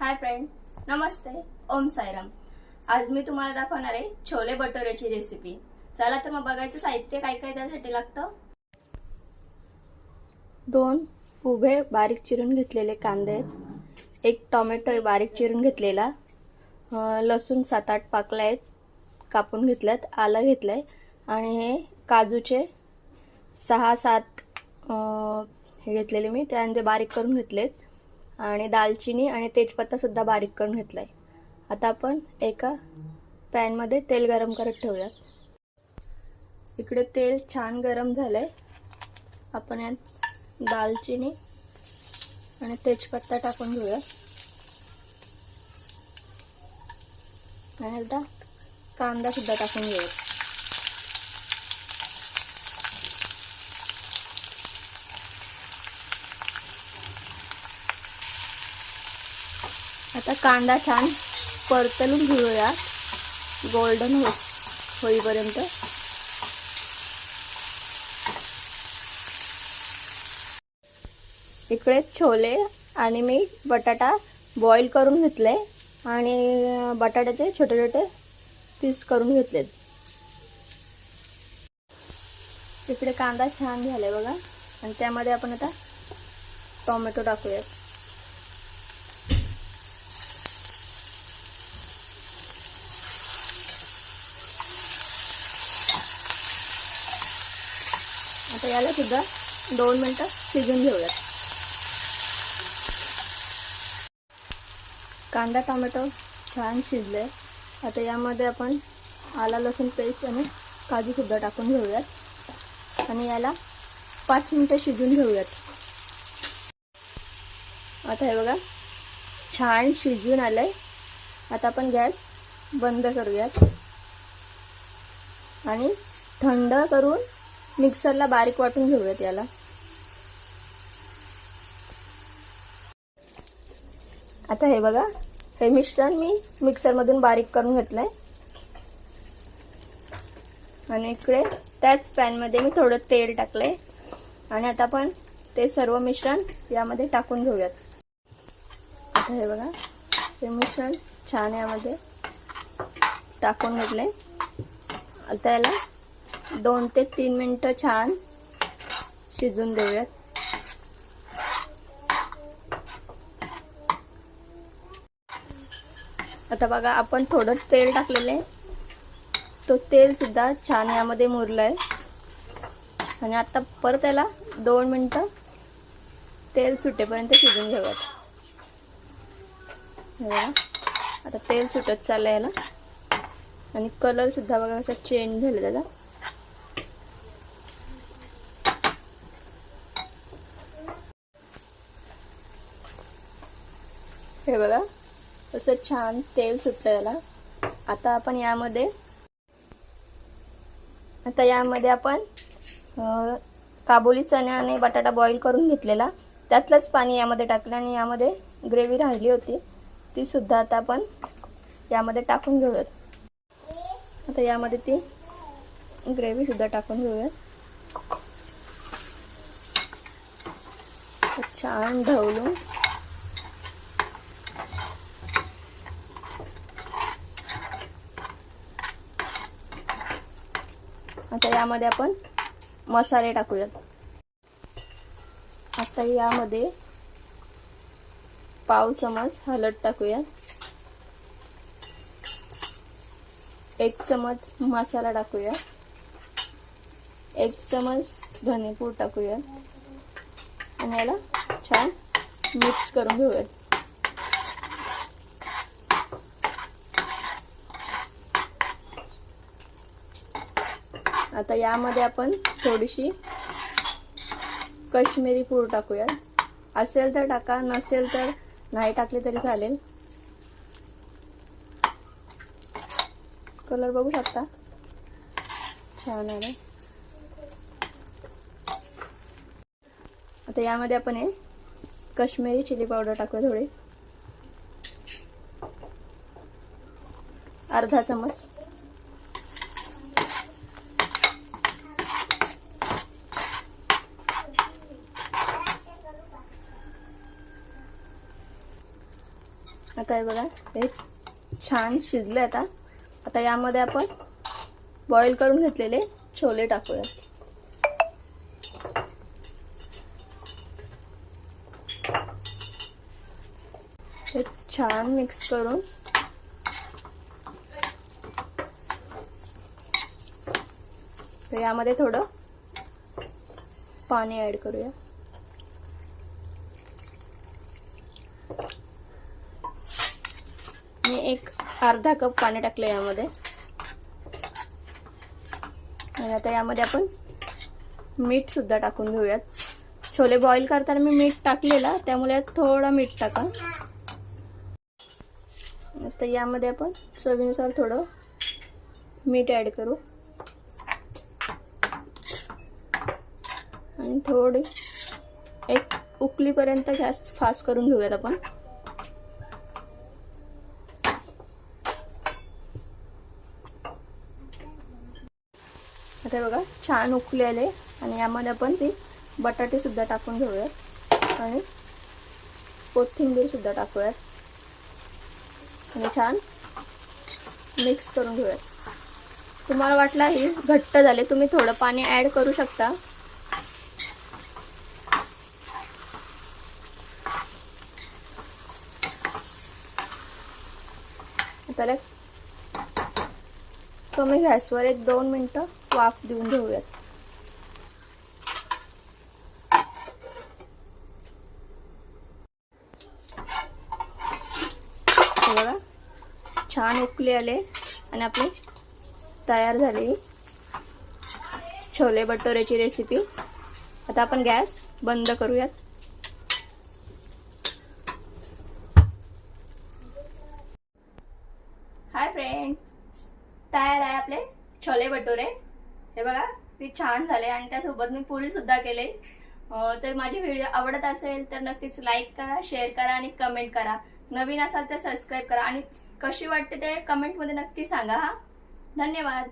Hi friend, नमस्ते. ओम साईराम. आज मी तुम्हाला दाखवणार आहे छोले भटुरेची रेसिपी. चला तर मग बघायचं साहित्य काय काय त्यासाठी लागतं. 2 उभे बारीक चिरून घेतलेले कांदे, 1 टोमॅटो बारीक चिरून घेतलेला, लसूण 7-8 पाकळ्या आहेत कापून घेतल्यात, आलं घेतलंय आणि हे काजूचे 6-7 हे घेतलेले मी त्यामध्ये बारीक करून घेतलेत आणि दालचिनी आणि तेजपत्ता सुद्धा बारीक करून घेतलाय. आता आपण एका पॅन मध्ये तेल गरम करत ठेवूयात. इकडे तेल छान गरम झालंय. आपण यात दालचिनी आणि तेजपत्ता टाकून घेऊया आणि आता कांदा सुद्धा टाकून घेऊया. आता कांदा छान परतून घेऊया गोल्डन होईपर्यंत. इकडे छोले आणि मी बटाटा बॉईल करून घेतले आणि बटाट्याचे छोटे छोटे पीस करून घेतलेत. इकडे कांदा छान झालाय बघा आणि त्यामध्ये आपण आता टोमॅटो टाकूयात. आता याला सुद्धा 2 मिनिटं शिजून घेऊयात. कांदा टोमॅटो छान शिजले. आता यामध्ये आपण आला लसूण पेस्ट आणि काजू सुद्धा टाकून घेऊयात आणि याला 5 मिनिटं शिजून घेऊयात. आता हे बघा छान शिजून आलंय. आता आपण गॅस बंद करूयात आणि थंड करून मिक्सरला बारीक वाटून घेऊयात याला. आता हे बघा हे मिश्रण मी मिक्सर मधून बारीक करून घेतलंय आणि इकडे त्याच पॅन मध्ये मी थोडं तेल टाकलंय आणि आता आपण ते सर्व मिश्रण यामध्ये टाकून घेऊयात. आता हे बघा हे मिश्रण छान यामध्ये टाकून घेतलंय. आता याला 2 ते 3 मिनिटं छान शिजून देऊयात. आता बघा आपण थोडं तेल टाकलेलं आहे, तो तेल सुद्धा छान यामध्ये मुरलंय आणि आता परत याला 2 मिनिटं तेल सुटेपर्यंत शिजून घेऊयात. आता तेल सुटत चाललंय याला आणि कलर सुद्धा बघा कसा चेंज झाला त्याचा. हे बघा असं छान तेल सुटलं याला. आता आपण यामध्ये आपण काबुली चणे आणि बटाटा बॉईल करून घेतलेला त्यातलंच पाणी यामध्ये टाकलं आणि यामध्ये ग्रेव्ही राहिली होती ती सुद्धा आता आपण यामध्ये टाकून घेऊयात. आता यामध्ये ती ग्रेव्ही सुद्धा टाकून घेऊयात. छान ढवळून आता यामध्ये आपण मसाले टाकूयात. आता यामध्ये पाव चमच हळद टाकूयात, 1 चमच मसाला टाकूया, 1 चमच धनेपूड टाकूया आणि याला छान मिक्स करून घेऊयात. आता यामध्ये आपण थोडीशी काश्मीरी पूड टाकूया. असेल तर टाका, नसेल तर नाही टाकले तरी चालेल. कलर बघू शकता छान आहे. आता यामध्ये आपण हे काश्मीरी चिली पावडर टाकूया थोडी, अर्धा चमच. आता हे बघा, हे छान शिजले. आता यामध्ये आपण बॉईल करून घेतलेले छोले टाकूया. हे छान मिक्स करून तर यामध्ये थोडं पाणी ऍड करूया. मी एक अर्धा कप पाणी टाकलं यामध्ये. आणि आता यामध्ये आपण मीठ सुद्धा टाकून घेऊयात. छोले बॉईल करताना मी मीठ टाकलेला, त्यामुळे थोडा मीठ टाका. आता यामध्ये आपण चवीनुसार थोडं मीठ ऍड करू आणि थोडी एक उकलीपर्यंत गॅस फास्ट करून घेऊयात आपण. आता बघा छान उकळी आले आणि यामध्ये आपण ते बटाटे सुद्धा टाकून घेऊयात आणि कोथिंबीर सुद्धा टाकूयात आणि छान मिक्स करून घेऊयात. तुम्हाला वाटलं ही घट्ट झाले, तुम्ही थोडं पाणी ऍड करू शकता. त्याला कमी गॅसवर 1-2 मिनिटं वाफ देऊन घेऊयात. बघा छान उकळी आले आणि आपली तयार झाली छोले भटुरेची रेसिपी. आता आपण गॅस बंद करूयात. हाय फ्रेंड, तयार आहे आपले छोले भटुरे. हे बघा ते छान झाले आणि त्यासोबत मी पुरी सुद्धा केले. तर माझी व्हिडिओ आवडत असेल तर नक्कीच लाईक करा, शेअर करा आणि कमेंट करा. नवीन असाल तर सबस्क्राईब करा आणि कशी वाटते ते कमेंट मध्ये नक्की सांगा. हा, धन्यवाद.